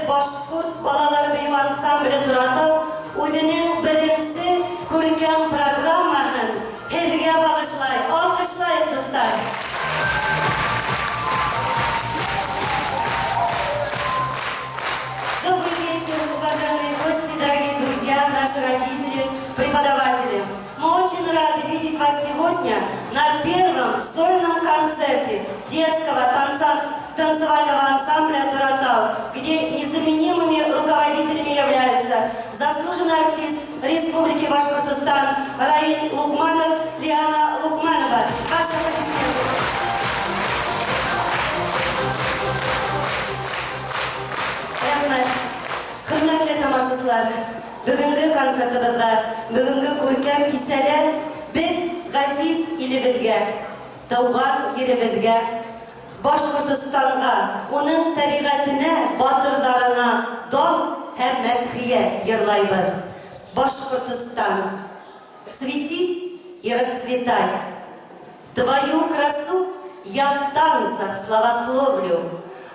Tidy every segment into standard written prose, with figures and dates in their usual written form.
Bашkurt Balalar Beyu Ansambli Turatov o'zining birinchi ko'rkam programmasini hediga bag'ishlaydi. Olqishlaydi do'stlar. Добрый вечер, уважаемые гости, дорогие друзья, наши родители, преподаватели. Мы очень рады видеть вас сегодня на первом сольном концерте детского танцевального ансамбля «Туратау», где незаменимыми руководителями являются заслуженный артист Республики Башкортостан Раиль Лукманов, Лиана Лукманова. Ваши аплодисменты. Hürmetli tamaşaçılar, bugünkü konsertimizde, bugünkü ko'rkam kesalar biz g'aziz ilimizga, tug'an yerimizga, Bashqurtistonga, uning tabiatine, botirlarına dom hem madhiya yig'laymiz. Bashqurtiston, цвети и расцветай. Твою красу я в танцах славословлю,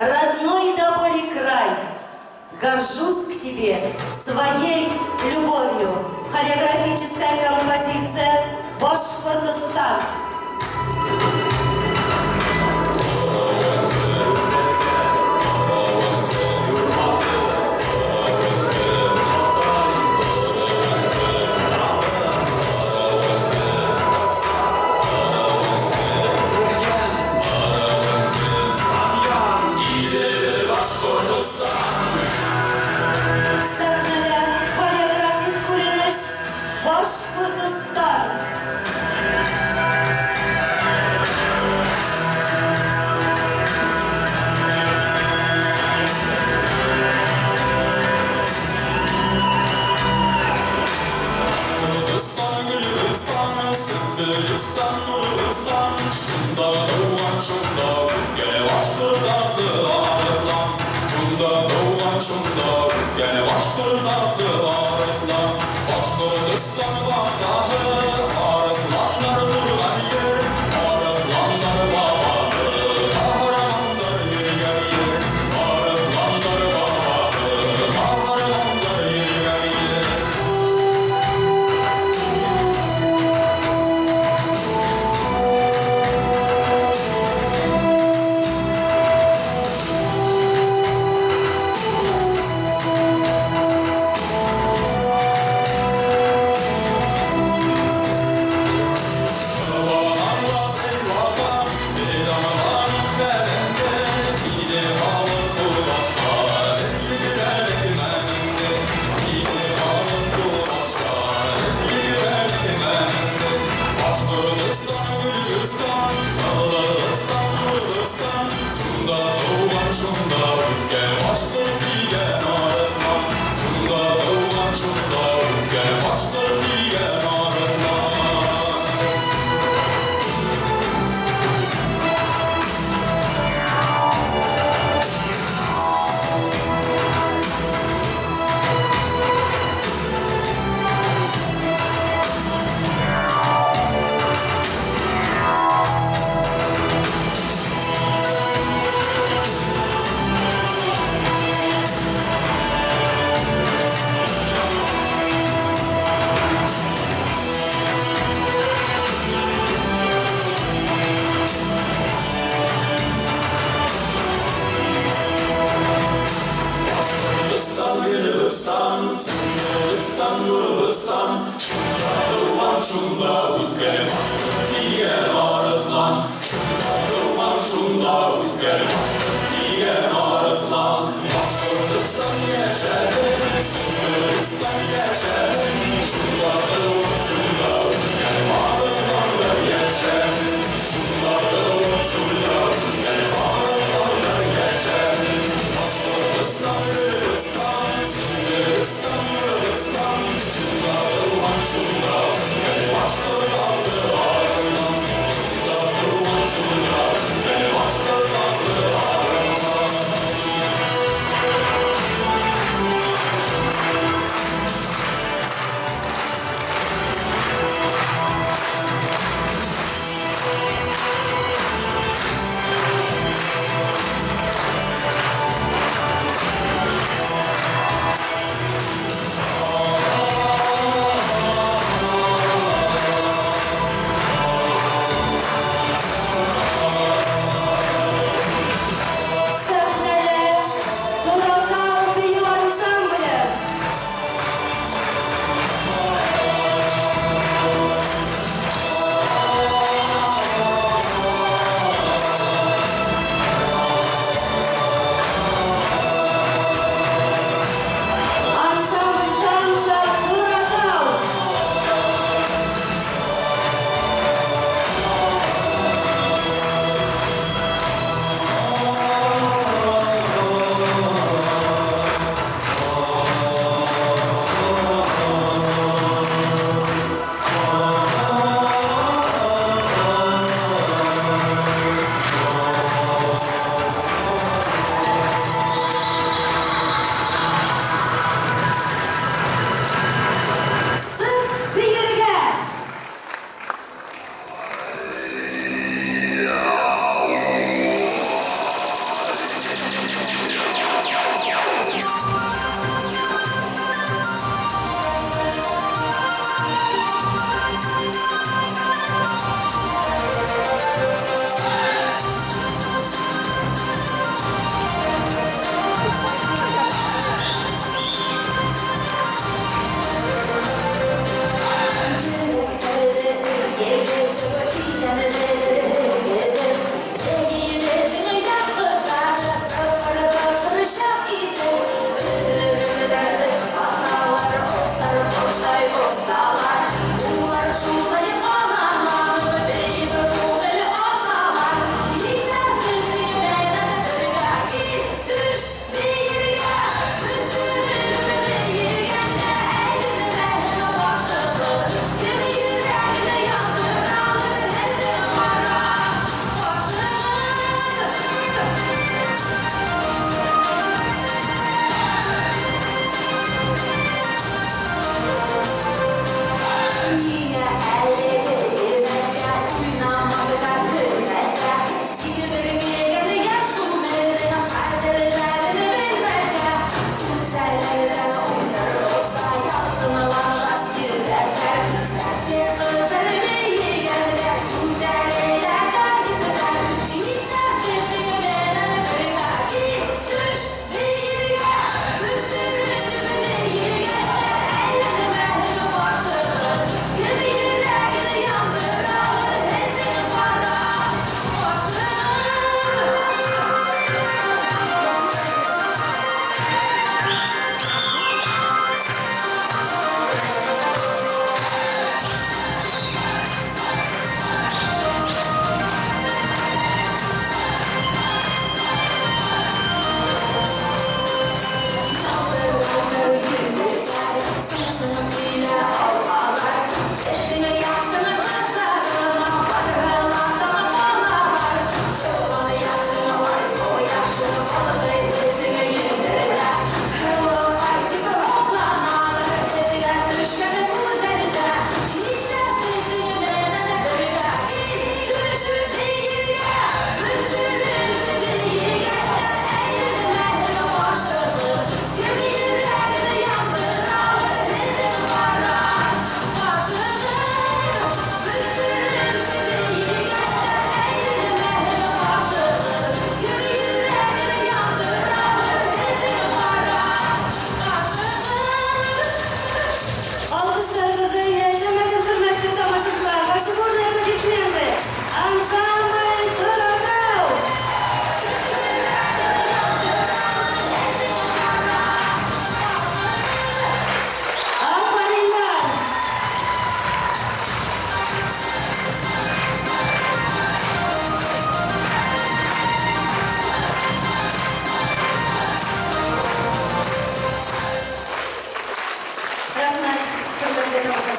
родной до боли край. Горжусь к тебе своей любовью. Хореографическая композиция «Башкортостан». Gülistan, Nurlistan, şunda doğan şunda gene baştır tatlı arıklan. Şunda doğan şunda gene baştır tatlı arıklan. Bashqurtiston vazahı arıklanlar durgan yer, arıklanlar babağı, kahramanlar yürgen yer, arıklanlar babağı, kahramanlar yürgen yer. Şunda ülke baştır diyen arıklan. Şunda doğan şunda ülke baştır diyen arıklan. Gülistan, Nurlistan, şunda doğan şunda ülke baştır diyen arıklan. Şunda doğan şunda ülke baştır diyen arıklan. Bashqurtiston yaşarın, Gülistan yaşarın. Şunda doğan şunda ülke arıklanlar yaşarın. Şunda doğan şunda ülke arıklanlar yaşarın. Bashqurtiston, Gülistan, Gülistan, Nurlistan, şunda doğan şunda gel baştır tatlı arıklan. Şunda doğan şunda gel baştır tatlı arıklan.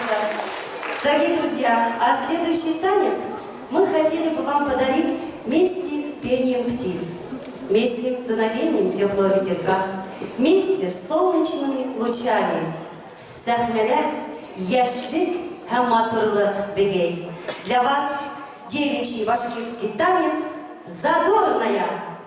пожалуйста. Дорогие друзья, а следующий танец мы хотели бы вам подарить вместе пением птиц, вместе дуновением теплого ветерка, вместе с солнечными лучами. Сәхнәлә яшьлек һәм матурлык бегей. Для вас девичий башкирский танец «Задорная».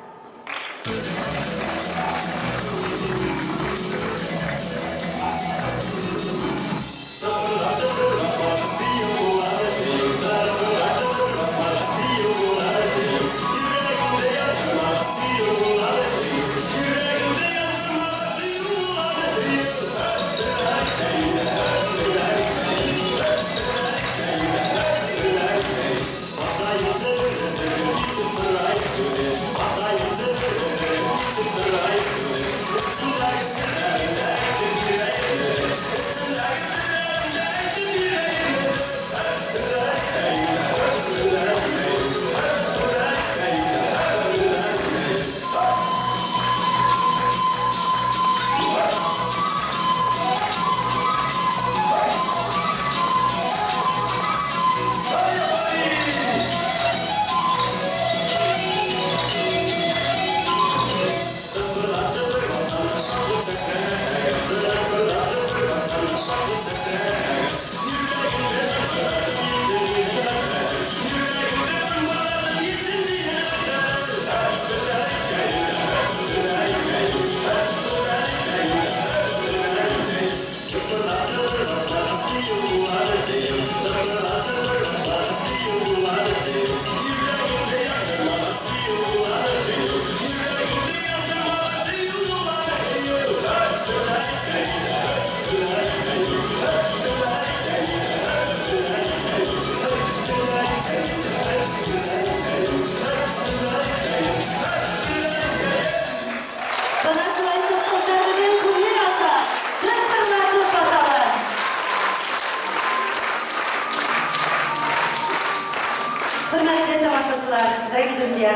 Дорогие друзья,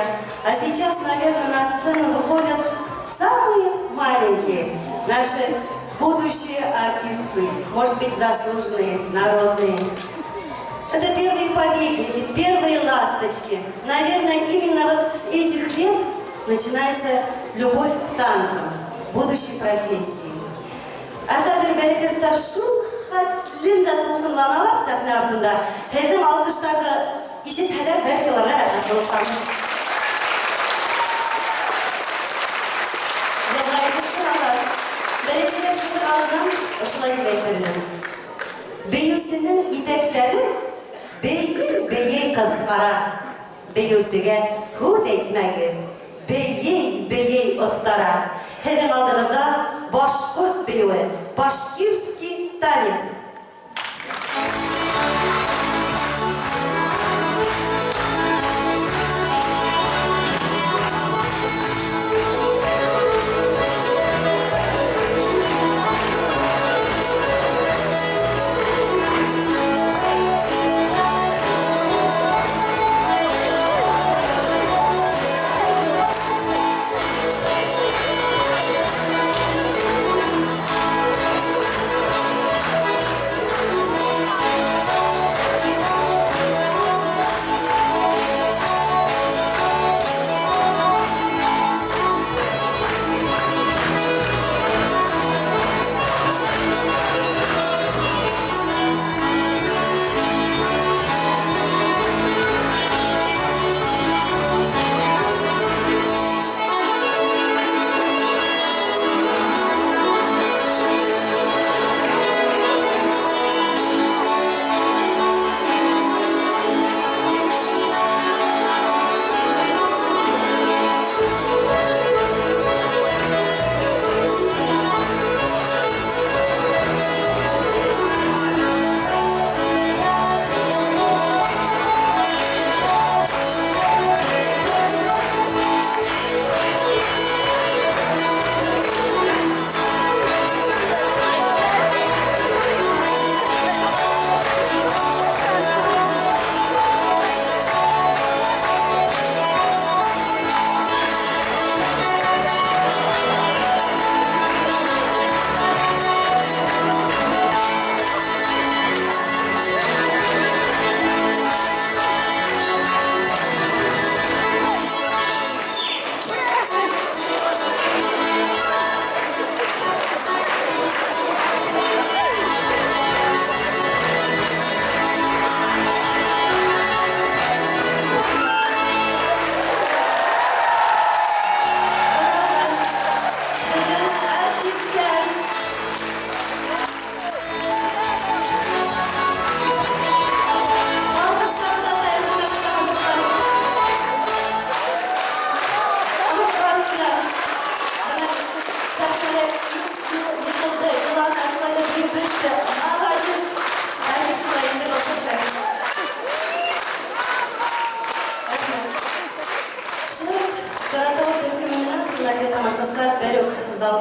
а сейчас, наверное, на сцену выходят самые маленькие наши будущие артисты, может быть, заслуженные, народные. Это первые побеги, эти первые ласточки. Наверное, именно вот с этих лет начинается любовь к танцам, будущей профессии. А қазір бәлкістер шул хәтлендә тулқынланалар сәхнә артында. Һеҙҙең алҡыштағы ишетһәләр бәлки уларға рәхәт булып ҡалыр. Бәләкәләр сығыр алдынан ошолай дип әйтерләр. Бейеүсенең итәктәре бейей ҡыҙҡара. Бейеүсегә һүҙ әйтмәгеҙ. Бейей оҫтара. Һеҙҙең алдығыҙҙа башҡорт бейеүе, башкирский танец.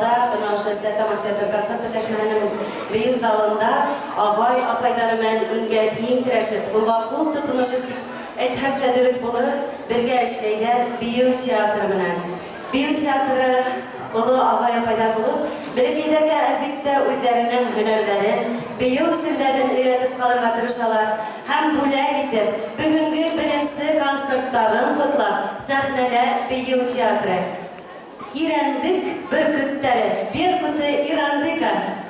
залда, бuna Şehzade Tamak Teatr Konser Birleşmelerinin büyük zalında ağay apaylarımın iğin tireşip, kulva kul tutunuşup ethekle dürüst bulur, birge işleyden büyük tiyatr bilen. Büyük tiyatrı ulu ağay apaylar bulup, bilgilerge elbette özlerinin hünerlerin, büyük sürlerin öğretip kalırga tırışalar. Hem bule gidip, bugünkü birinci konsertlerin kutlap, sahnele büyük tiyatrı. İrendik bir kütleri, bir kütü İrandika.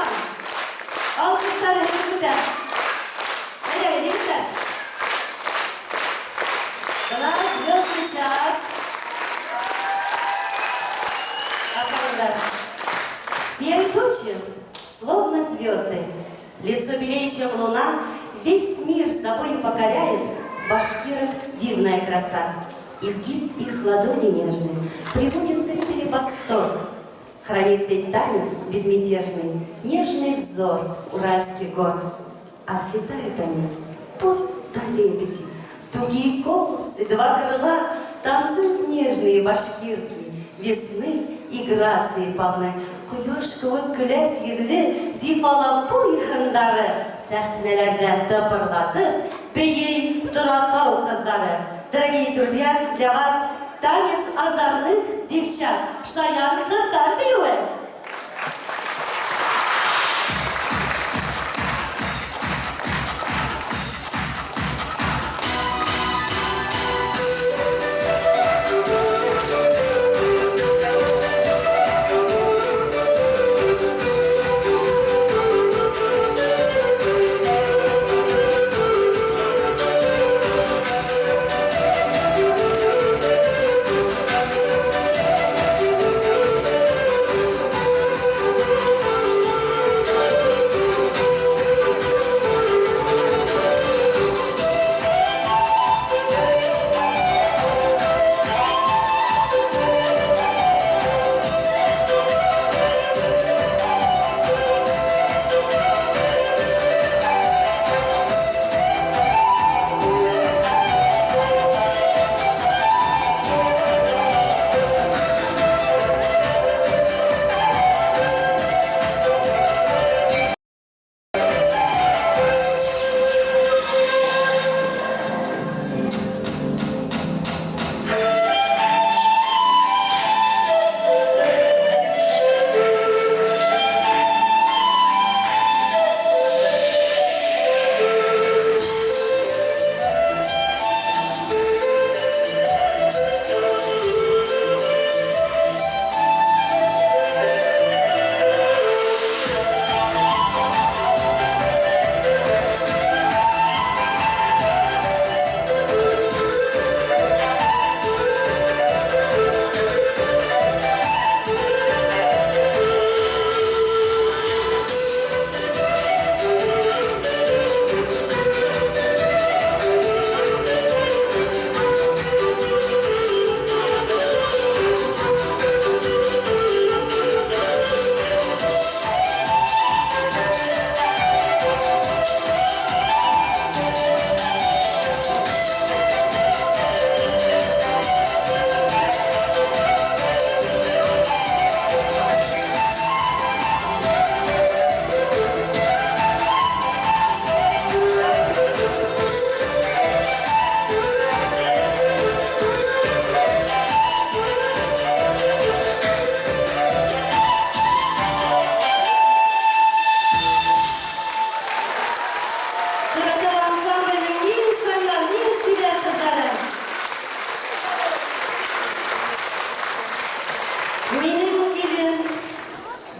Osman. Alkışlar hepimizden. Hadi hepimizden. Bana звездный час. Серые тучи, словно звезды, лицо белее, чем луна, весь мир собой покоряет, башкирок дивная краса. Изгиб их ладони нежный приводит зрителей в восторг. Хранит сей танец безмятежный, нежный взор уральских гор. А взлетают они, будто лебеди, тугие колосы, два крыла, танцуют нежные башкирки, весны и грации полны. Құйыш куып күләс йөҙлө, зифала буй һындары, сәхнәләрдә тыпырлатып, бейей торатау ҡыҙҙары. Дорогие друзья, для вас танец озорных девчат, шаян ҡыҙҙар бейеүе.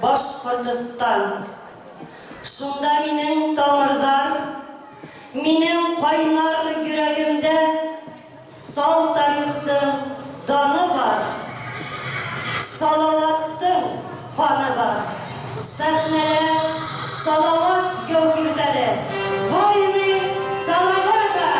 Башкортостан. Шунда минең тамырдар, минең кайнар йөрәгемдә сал тарихтың даны бар, салаваттың каны бар. Сәхнәлә салават яугирләре, войны салавата.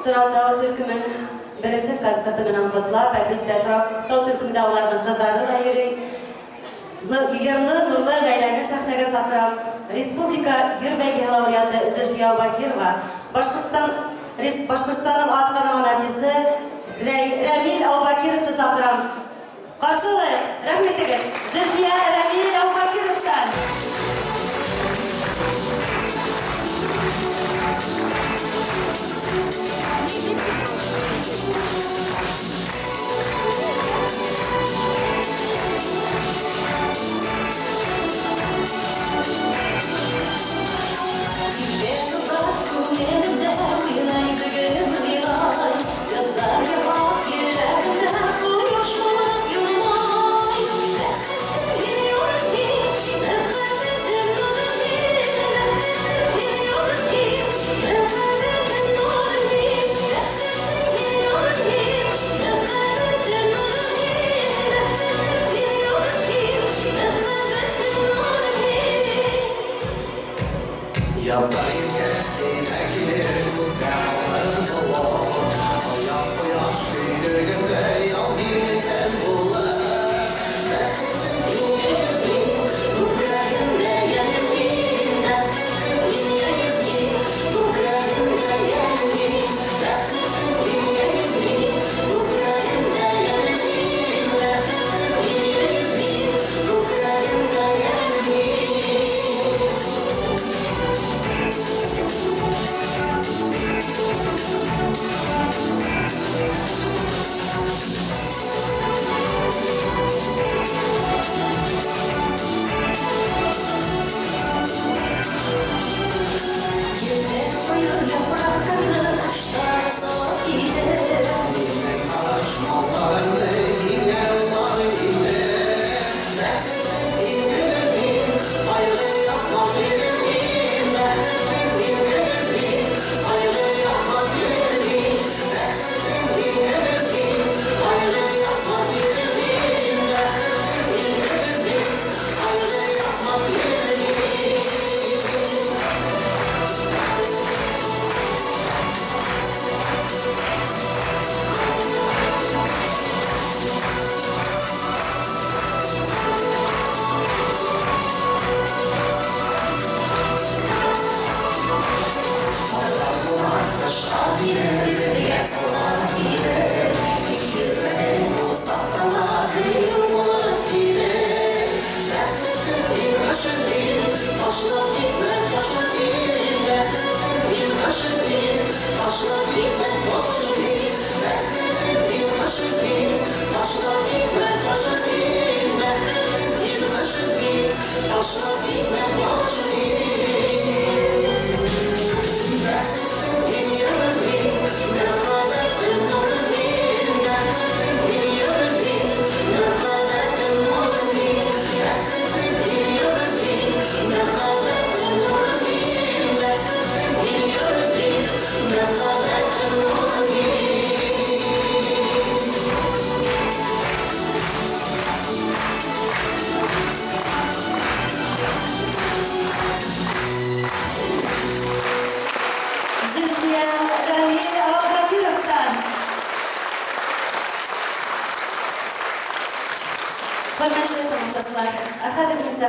Tağ Türkmen birinci konserti bilen kutlar. Birlikte Tağ Türkmen dağlarının kızları da yürüy. Yırlı nurlu gaylarını sahneye sakıram. Respublika Yırbegi laureatı Zülfiya Bakirova, Başkırstan'ın Atkanama artisti Ramil Avbakirov'tu sakıram. Karşılayın, rahmet edin. Zülfiya Ramil Avbakirov'tan.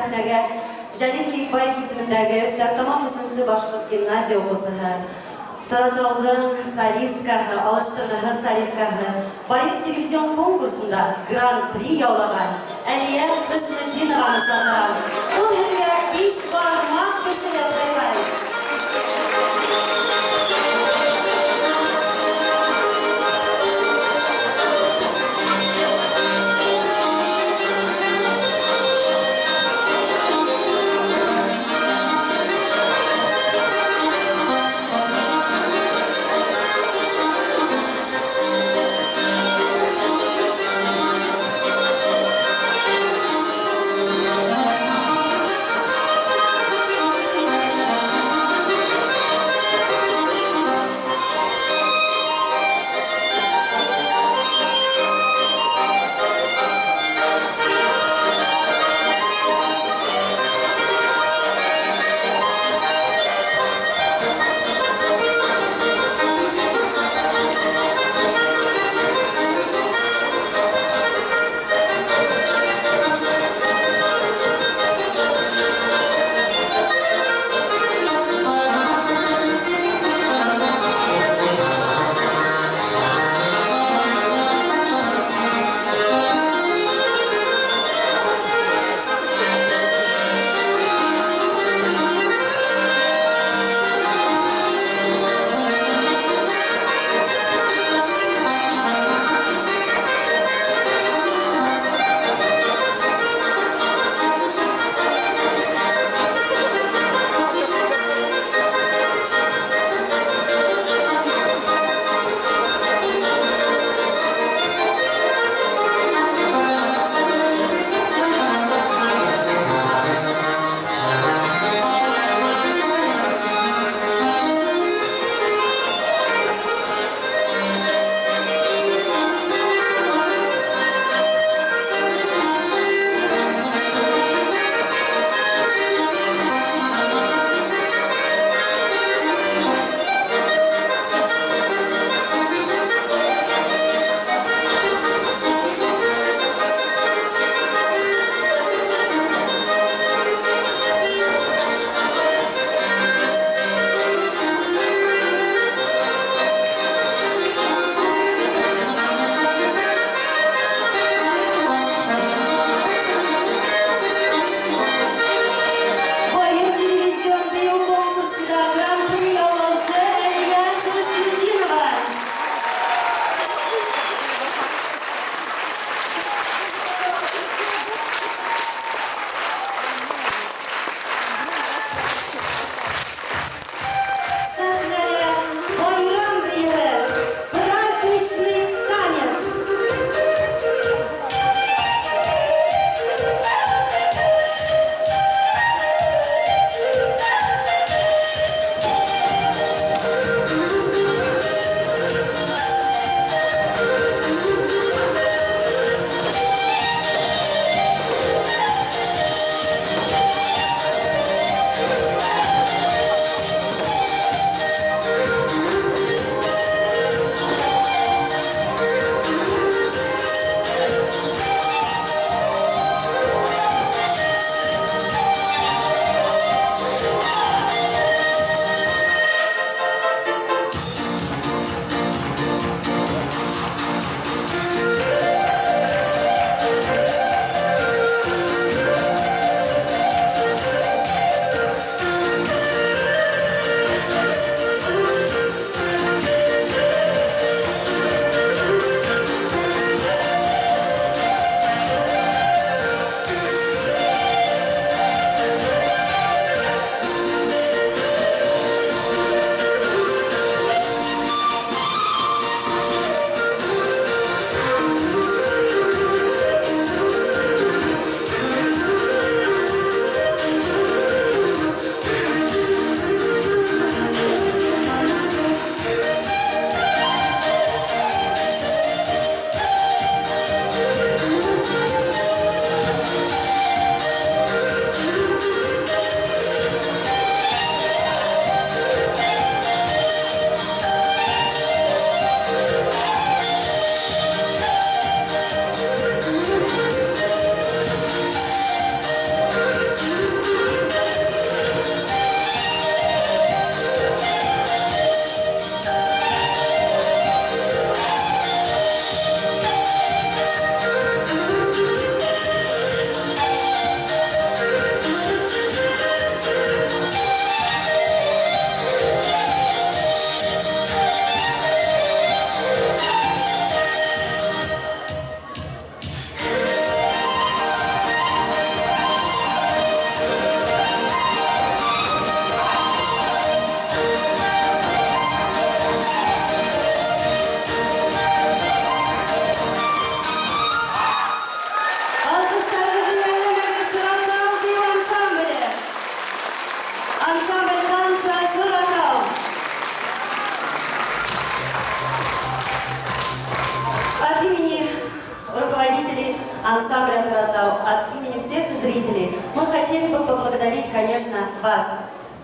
сәхнәгә Җәлил Киекбаев исемендәге Стартамак Өсенче башкорт гимназия укучысы, Таратауның солисткаһы, алыштыргыһы солисткаһы, Баек телевизион конкурсында гран-при яулаган Әлия Хөснетдинованы сатырам. Ул һеҙгә 5 бармак бешереп ҡуйғай. зрители, мы хотели бы поблагодарить, конечно, вас,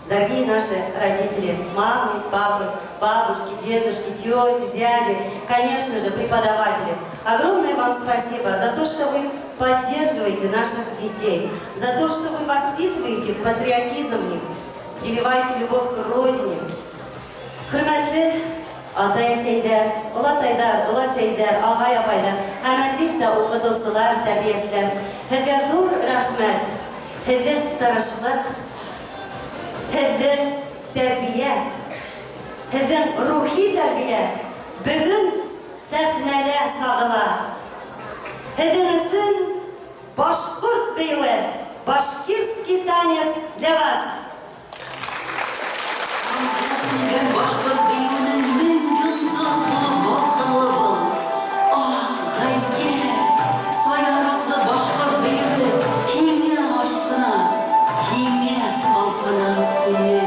дорогие наши родители, мамы, папы, бабушки, дедушки, тети, дяди, конечно же, преподаватели. Огромное вам спасибо за то, что вы поддерживаете наших детей, за то, что вы воспитываете патриотизм в них, прививаете любовь к родине. Hürmetli ata Seyder, Ula Taydar, Ula Seyder, Ağay Apaylar, hem elbette okuduslar, terbiyesiler. Sizge zor rahmet, sizin tırışlık, sizin terbiye, sizin ruhi terbiye, bugün səhnələ sağılar. Sizin üçün Башкорт бейли, башкирский танец для вас. Башкорт бейінің мен күнді бұлы бұл. Ах, ғайе, саярықлы башкорт бейли, химе ашқына, химе қалпына күне.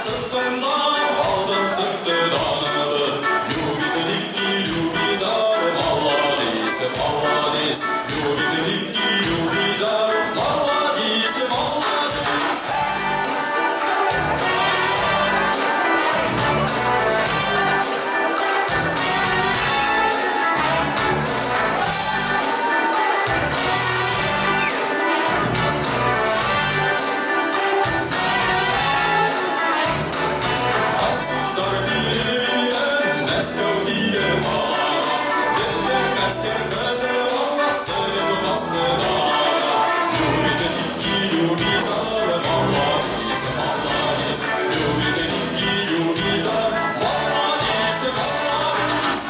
сыртымдан алдым сыртыданыбы. Любезлики, любизар, молодец, молодец. Любезлики, любизар, молодец, молодец. Fransızlar dilinden Moskov diye bana. Bizden askerde valla sarıp bastırana. Любезлики, любизар, молодец, молодец. Любезлики, любизар, молодец, молодец.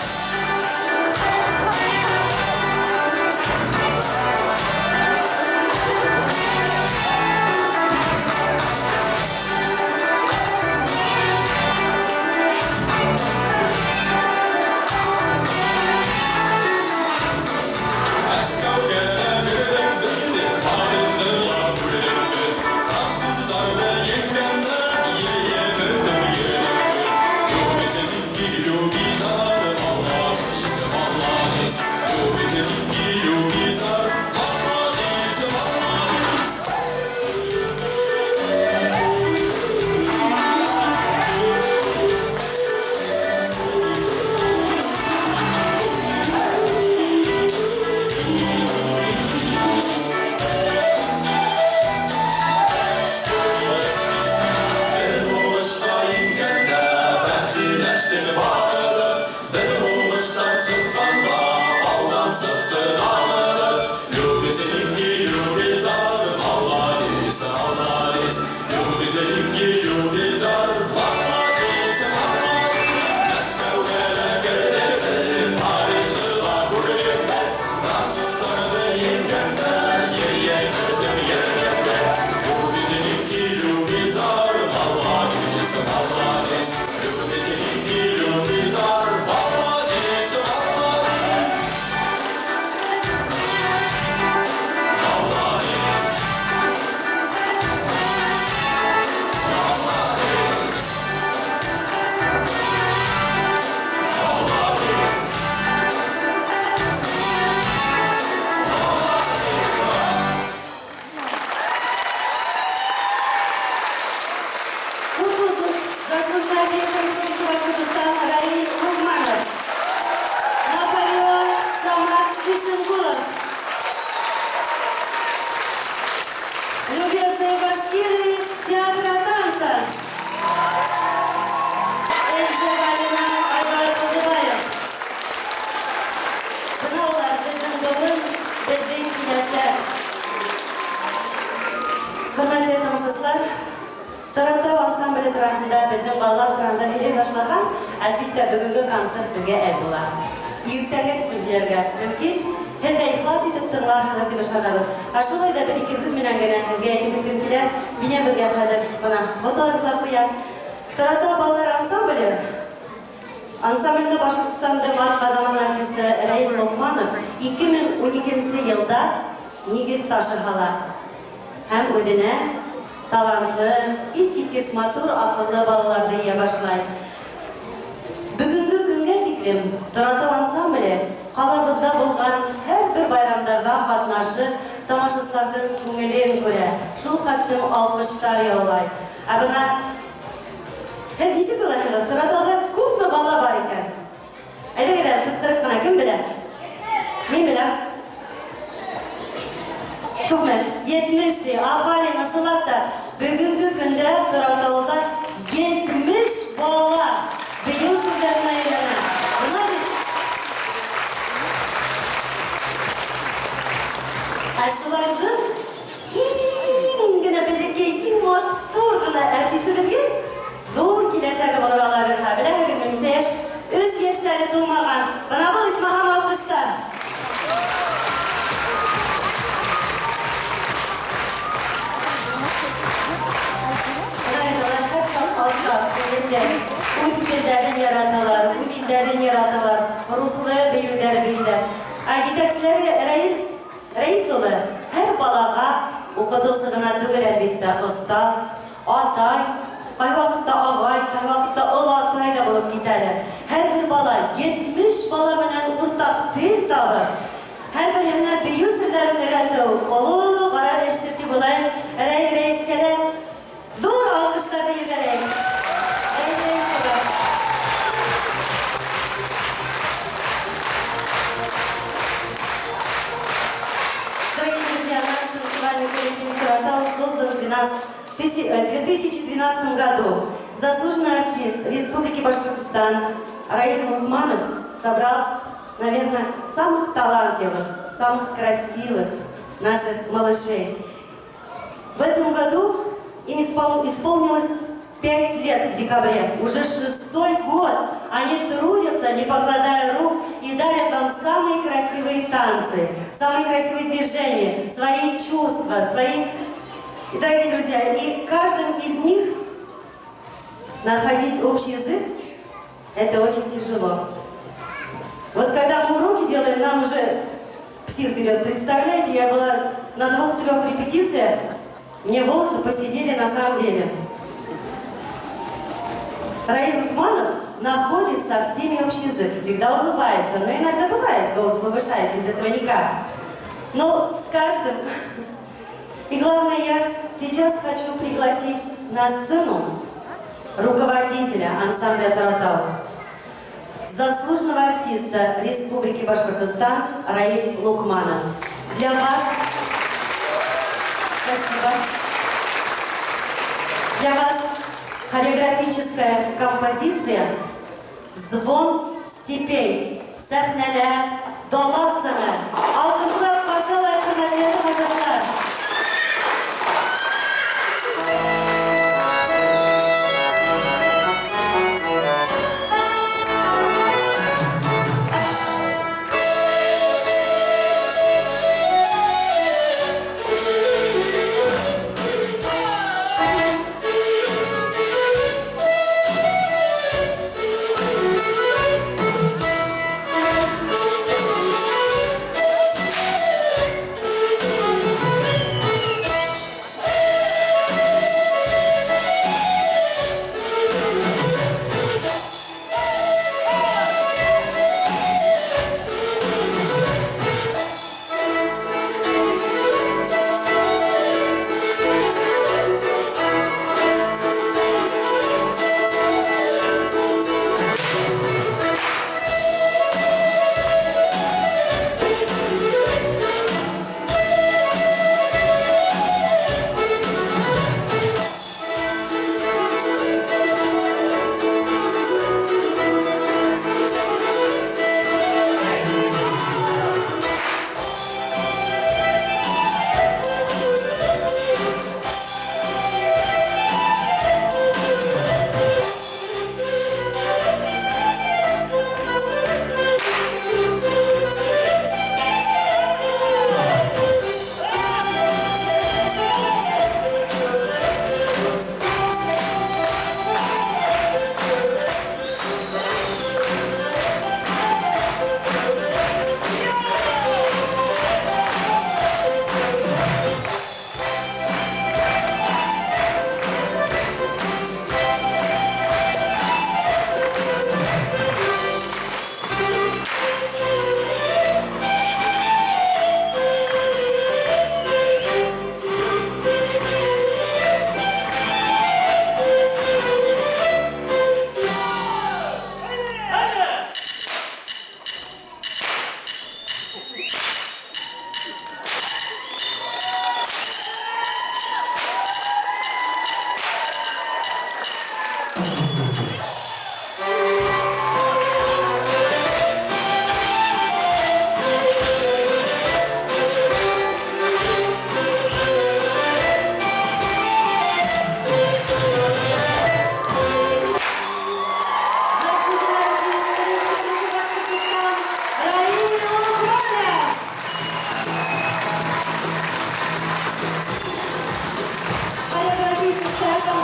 Moskova gelen bildim, Paris'ler bölündü. Fransızlar da yengenden yeriye verdim yerimdi. Любезлики, любизar, молодец, молодец. Любезлики, любизar, молодец, молодец. Bir oluşta ingende benzinleştim bağlı. Bir oluştan sıkkanda aldan sıktı dağlı. Любезлики, любизar, молодец, молодец. Любезлики, любизar, молодец, молодец. Moskov gelen Paris'ler bölündü. Fransızlar da yengenden yeriye verdim yerimde. Любезлики, любизar, молодец, молодец. Любезлики, любизar, молодец, молодец. Молодец. Молодец. Кутузов, заслуженный артист Республики Башкортостан Раиль Лукманов. Наполеон Самат Ишингулов. Любезные башкиры театра танца. Эльза Галина, Айбар Кудыбаев. Бuna ular bizning bugun, bizning kelasi. Hurmatli tomoshabinlar, Toronto ansambli tarafında bizning ballar tarafında hili başlagan, albatta bugungi konsert tuga aytdilar. Ertangi tiplarga mumkin hali ixlos etib turlar deb ishonamiz. Ashulay da bir ikki kun bilan gana aytib mumkinlar. Meni birga qilib mana fotolarga qo'ygan. Toronto ballar ansambli Ansamblda Bashkortostonda mat qadamon artisti Rail Lokmanov 2012-yilda Nigit Tashihala ham o'zini talantli, eskitkis motor aqlli bolalarni deya boshlaydi. Bugungi kunga tikrim Toronto ansambli qalabida bo'lgan har bir bayramlarda qatnashib, tomoshabinlarning ko'nglini ko'ra, shu qatdim olqishlar yo'llaydi. Abuna hep isi kılaşılır. Toronto'da ko'pmi bola bor ekan. Ayda gidelim, kıstırıp bana kim bilir? Men bilen? Ko'pmi? 70'ti. Aferin, nasılak da bugungi kunda Toronto'da 70 bola bilim suvlarına aylanadi. Buna Aşılarning ingina birlikka, motorgina artistimizga zo'r kelasaga bolalarga bilan yigirmanchi yosh o'z yoshlari to'lmagan. Mana bu ismi ham olqishlar. Her son olsa, o'z fikrlarini yaratalar, bu dinlarini yaratalar, ruhli beyinler beyinler. Yetakchilari rais o'g'li har bolaga o'qituvchigina tugul albatta ustoz, otay, qay vaqtda Яшь бала белән уртак тел табып, һәрберенә бию серләрен өйрәтү, олы кара эштә булай, рәискә дә зур алкышларны җибәрәйек. Дорогие друзья, наш танцевальный коллектив «Таратау» создан в 2012 году. Заслуженный артист Республики Башкортостан Раиль Лукманов собрал, наверное, самых талантливых, самых красивых наших малышей. В этом году им исполнилось 5 лет в декабре. Уже 6-й год они трудятся, не покладая рук, и дарят вам самые красивые танцы, самые красивые движения, свои чувства, свои... И, дорогие друзья, и каждым из них находить общий язык – это очень тяжело. Вот когда мы уроки делаем, нам уже псих берет. Представляете, я была на 2-3 репетициях, мне волосы посидели на самом деле. Раиль Лукманов находит со всеми общий язык, всегда улыбается, но иногда бывает, голос повышает, без этого никак. Но с каждым... И главное, я сейчас хочу пригласить на сцену руководителя ансамбля «Таратау», заслуженного артиста Республики Башкортостан Раиль Лукманов. Для вас... Спасибо. Для вас хореографическая композиция «Звон степей». Сәхнәлә доласына. Алкышлап каршылай, хөрмәтле тамашачылар.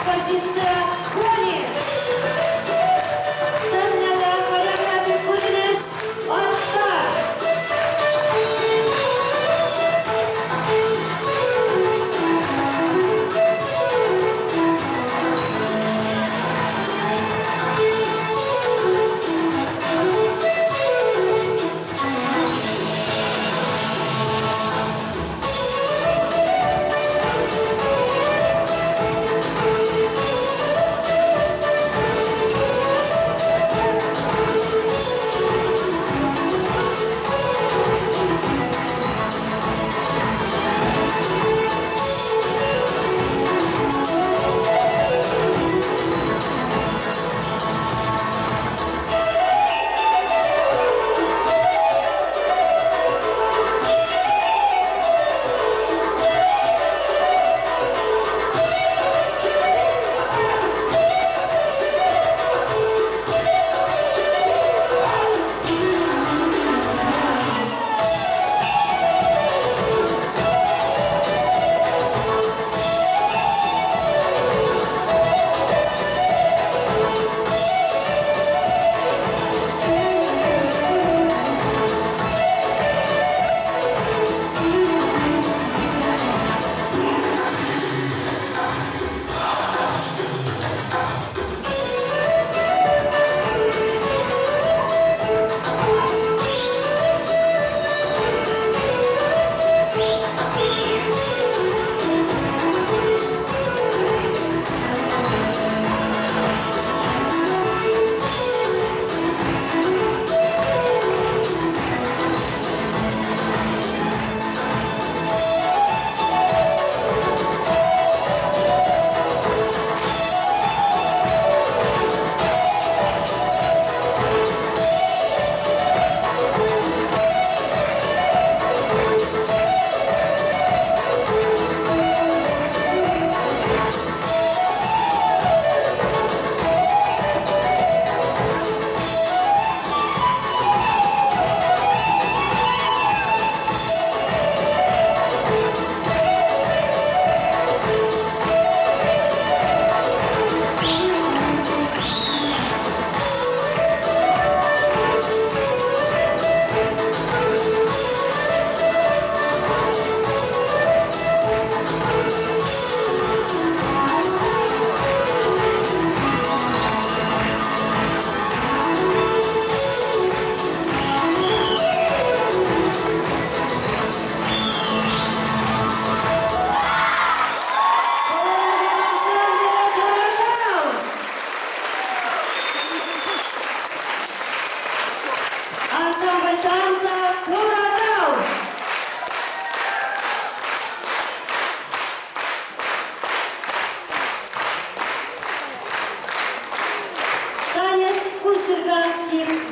Композиция «Кони».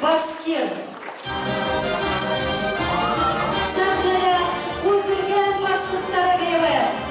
Башкирт. Sahnede Ulgürgen başlıklara evet.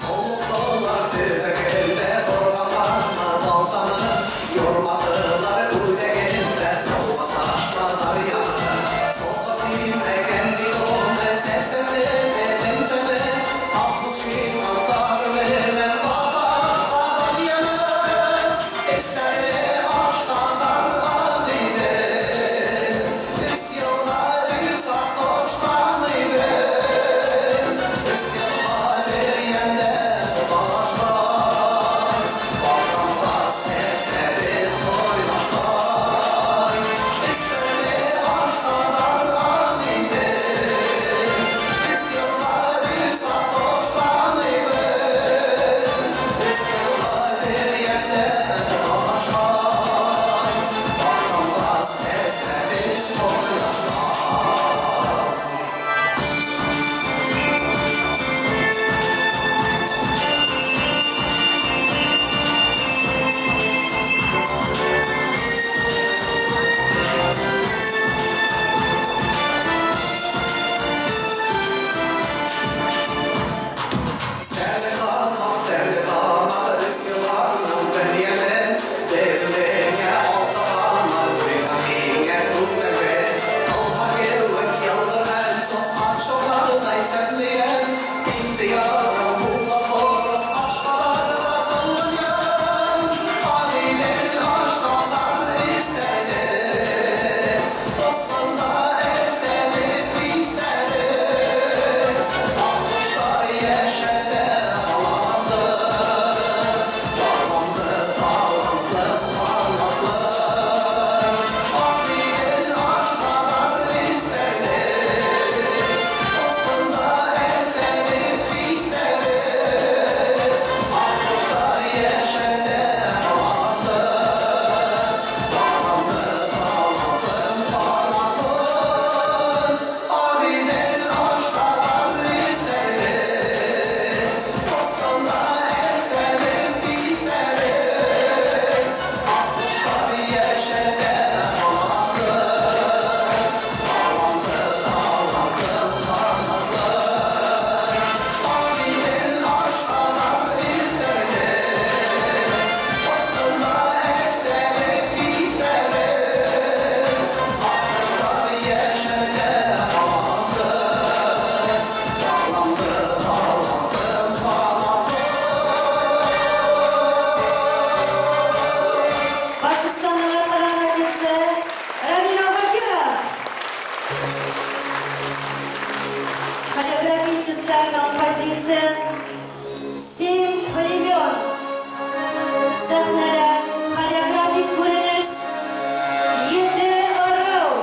Soluklar düğünde durmalarla baltanı yormadılar üdeginde olmasalar yanı Solda bilmegen bir onu sesini dedim seni Altmış gün altar verilen bağdan yanı İsterli aşklardan adıydı İsyanlar yüzak borçlanıydı İsyanlar bir yende dolaşlar Bağlamaz keseriz doymaşlar İsterli aşklardan adıydı İsyanlar yüzak borçlanıydı İsyanlar bir yende dolaşlar Bağlamaz keseriz doymaşlar İsterli kalmaz derdi kalmadı isyanlarla ben yemin Devlenge altta kalmaz duymaminge tut nefret Kalma gelmek yalgınen susmak şolarına isemleyen İhtiyarım bulla koros aşkalarla dağılayan Alilerin aşkalar isterdi Dostunda ersenip isterdi Altmışlar yeşerde alandı Bağlandı, bağlandı, bağlandı Alilerin aşkalar isterdi Dostunda ersenip isterdi Altmışlar yeşerde alandı Bağlandı, bağlandı, bağlandı Alilerin aşkalar isterdi Dostunda ersenip isterdi Altmışlar yeşerde alandı Bağlandı, bağlandı, bağlandı Alilerin aşkalar isterdi Dostunda ersenip isterdi Altmışlar yeşerde alandı Bağlandı, bağlandı, bağlandı Башкортостанның аталган артисты Рамина Бакирова. Хореографическая композиция «Семь времен». Сәхнәдә хореографик күренеш «Ете ырау».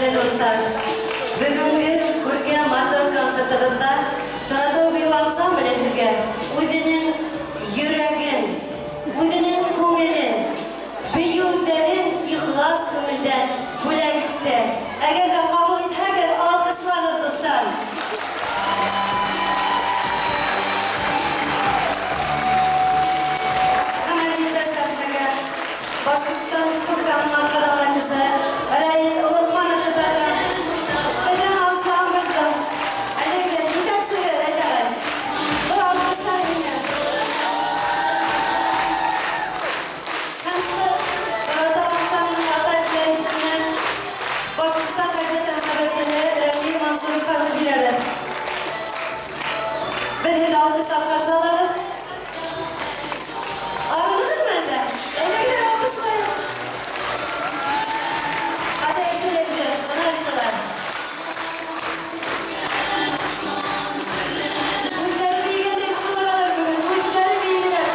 Кадерле достар, бүгінгі көрген матыр концертімізде Тұрады бүй ансамблі сізге өзінің жүрегін, өзінің көңілін, büyüklerin ihlas kömülden güle gitti. Eğer de kabul ettiğiniz alkışlanır dostlar. Hemen bir de sefnege Başkistan Respublikanın arkadaşları Rayit Ulukmanı kızarlar. Bizim ansambıldım. Aleyhine bir sever eder. Bu alkışlar yine. Başkistan gazetesi habesini Rengin Mansur'u kabul edilir. Ben de alkışlar karşılarım. Ayrılır mı bende? Eline alkışlayın. Hadi esilebilir. Buna bitiler. Müzleri bilginde kullanılır bugün. Müzleri bilgiler.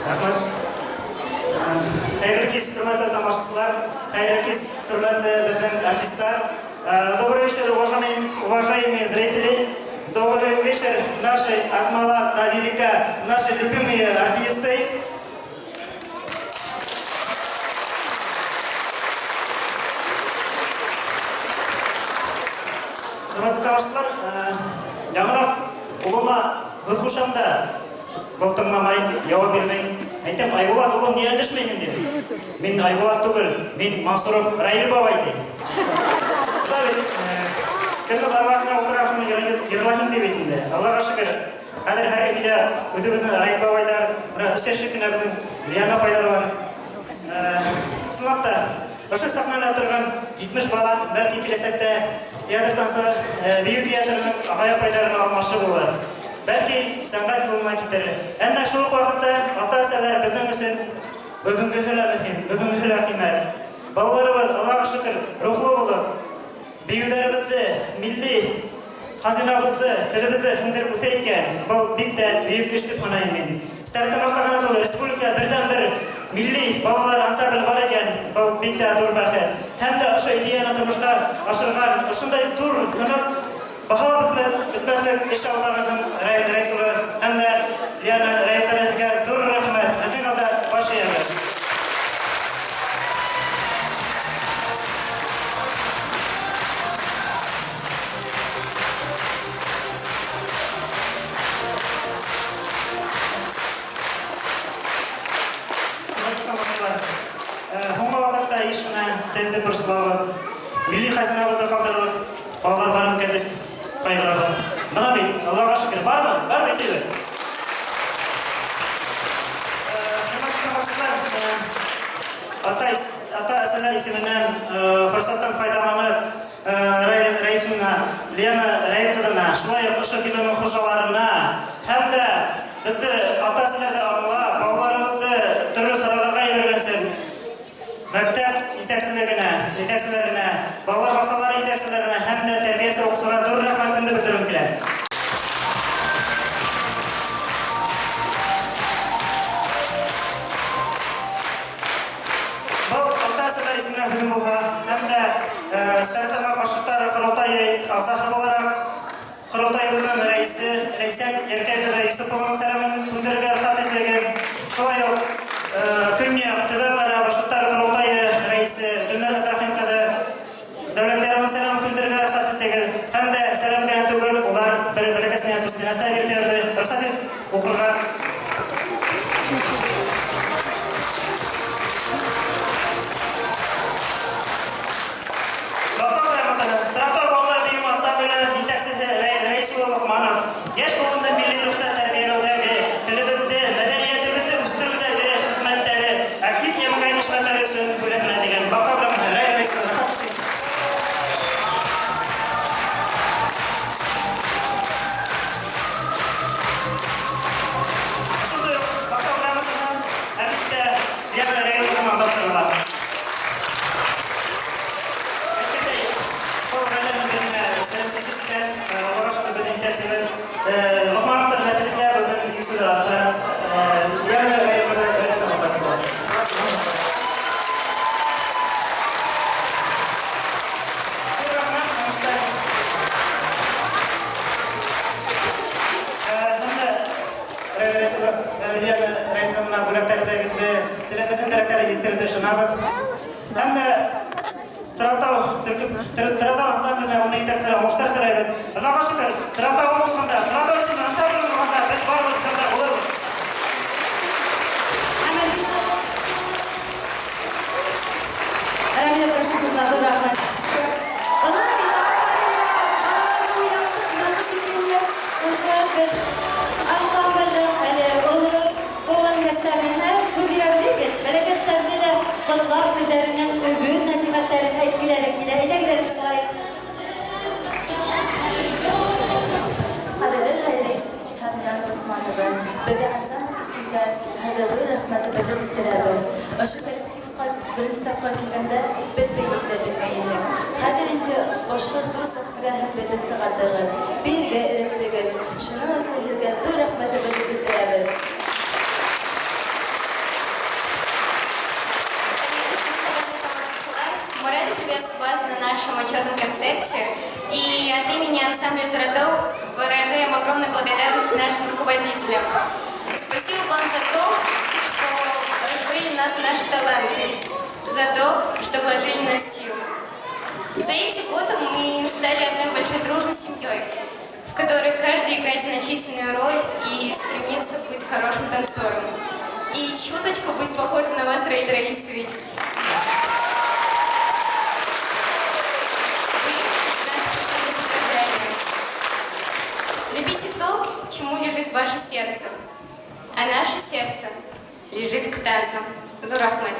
Rahmat. Xayrli kez, hurmatli tomoshabinlar, xayrli kez, hurmatli bizning artistlar. Добрый вечер, уважаемые зрители. Добрый вечер, наши от мала до велика, наши любимые артисты. Hurmatli tomoshabinlar, yaqinroq o'g'limga o'z qo'shamda Былтырмамай, жауап бермей, айтам, Айболат, ұлым, не өндішмейін деп. Мен Айболат түгіл, мен Мансұров Райыл бабай деп. Құда бет, кімді барбақына отырақ шыны ерлахин деп етінде. Аллаға шүкір, қазір әр үйде өті біздің Райыл бабайдар, үсер шүкіне біздің Лияна пайдар бар. Сынапта, ұшы сахнада тұрған 70 бала, бәркі келесекте театрданса, бейу театрының ағая пайдарын алмашы болады. Belki sanat yoluna gider. Ama şu vakitte ata-asalar bizden için bugünkü hüla mühim, bugünkü hüla kıymet. Ballarımız Allah'a şükür ruhlu bulup, büyüklerimizde milli hazinamızda, dilimizde hındır kuseyken, bu büyük işlik konayım. Startın ortağına dolu Respublika birden bir milli balalar ansamblı var iken, bu büyükler dur bakır. Hem de şu ideyana durmuşlar, aşırgan, ışınday dur, Bahalı bitmezlik inşallahımızın Resulü hem de Liyana Rayit Kadesi'ne dur rahmet, ödün alda başlayalım. Honga vakitte işine tevdi bir sılavı, milli hazinamızda kaldırılıp, bağlar barım kedip, Kaydıralı. Bana bey, Allah'a şükür. Var mı? Var mı? Değil. Ata-asalar isminden fırsattan faydalanıp Reis'ine, Liyana Rayit Kadına, şuayıp ışık bilinin hoşalarına hem de bizi ata-asalarda anıla, bağlarımızı türlü sıralarına vergensin. Mektep yeteksilerine, bağlar basaları yeteksilerine hem de terbiyesi okusulara doğru rahmetini bildirim bile. Bu ata-asalar isimler bugün bulga hem de startama başlıkları kurultayı sahip olarak kurultayı bugün reisen erkekleri Yusup'un selamının kundurga ruhsat ettiği şolay Künye, Tübebara, Başlıklar Kurultayı Reisi Döner Abdurrahimka'da devletlerimiz selamı kündürge ruhsat ettiği hem de selam gene tügül olar bir bölgesine yapıştı. Nasıl girdiğinde ruhsat et okurga. Traktör bağlar benim ansambıyla yeteksizde reisi olup manaf. Yaş boğunda milli ruhta terbiyeludagi, dilibizde, medeniyetibizde üstürüdagi hizmetleri aktif yemek işlemleri için bölümlendiren bakabramın reisi olup. Şimdi bakabramın elbette yana reisi olup mandapsırlar. Selamsızlıklar, uğraştığı bedeni tercihler, Lokmanlıklar metninde bugün yüzü dağıtlar. районына бүләктәрдәгенде теләктән тәрәккәле җиттерде шунабы. Һәм дә Тыратау ансамбліне оны етәксері Муштар Карайбет. Аллаға шүкір, Тыратау оқығанда, Тыратау сен ансамблін оқығанда біз барлық кірді олар. Рамиля Крашитовна, вы рахмат. Ансамбльдің болған яштарына көбейрәбілеген, бәләкәстәрді де құтлап өздерінің өгін, насихаттарын әйткілері келе, әйдәгілері шыңлайын. Қадірлі ғайры естіміш қадмиян ұлтманығы, бөгі ансамбль ісімдер, ғайдалы рахматы бөді білдірәбі. Ошы коллективқа біріз тапқа келгенде бітбейді білмейілік. Қадірінде ошы дұрыс ақтыға хәтбеті сығардығы, берге үріктігі, шыны өсілігі бұл рахматы бөді білдірәбі. Мы рады приветствовать вас на нашем отчетном концерте. И от имени ансамбля «Тыратау» выражаем огромную благодарность нашим руководителям. Спасибо вам за то, что раскрыли нас наши таланты, за то, что вложили в нас силы. За эти годы мы стали одной большой дружной семьей, в которой каждый играет значительную роль и стремится быть хорошим танцором. И чуточку быть похожим на вас, Раиль Раисович. Любите то, чему лежит ваше сердце, а наше сердце лежит к танцам. Дурахмет.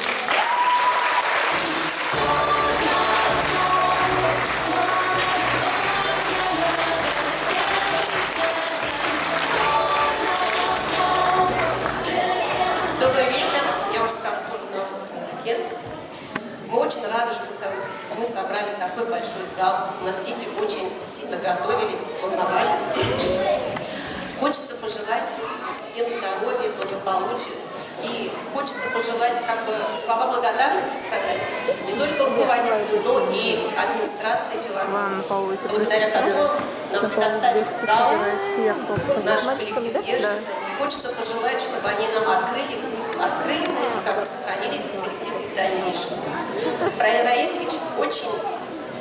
Добрый вечер, я уже скажу тоже на русском языке. Мы очень рады, что мы собрали такой большой зал. У нас дети очень сильно готовились, волновались. Хочется пожелать всем здоровья, благополучия. И хочется пожелать слова благодарности сказать не только руководителю, но и администрации филармонии. Благодаря которым нам предоставили зал, наш коллектив держится. И хочется пожелать, чтобы они нам открыли путь, как бы сохранили этот коллектив и в дальнейшем. Раиль Раисович очень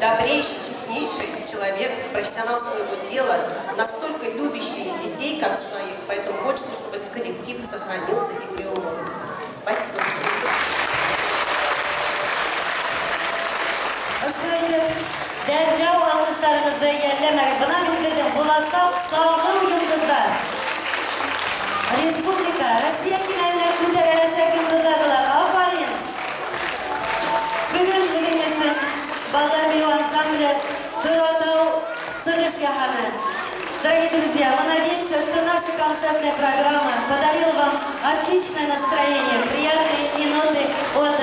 добрейший, честнейший человек, профессионал своего дела, настолько любящий детей, как своих, поэтому хочется, чтобы этот коллектив сохранился и приумножился. Спасибо. Ошайды дәргәу алыштарыңызды иәлләмәк. Бына билгеле буласак сагым йондыздар. Республика, Россия кимәлләр күтәрәләсәк йондызлар. Афарин. Бүгін жігенесін Балдар Бию ансамблі Тыратау сыгыш яханы. Дорогие друзья, мы надеемся, что наша концертная программа подарила вам отличное настроение, приятные минуты от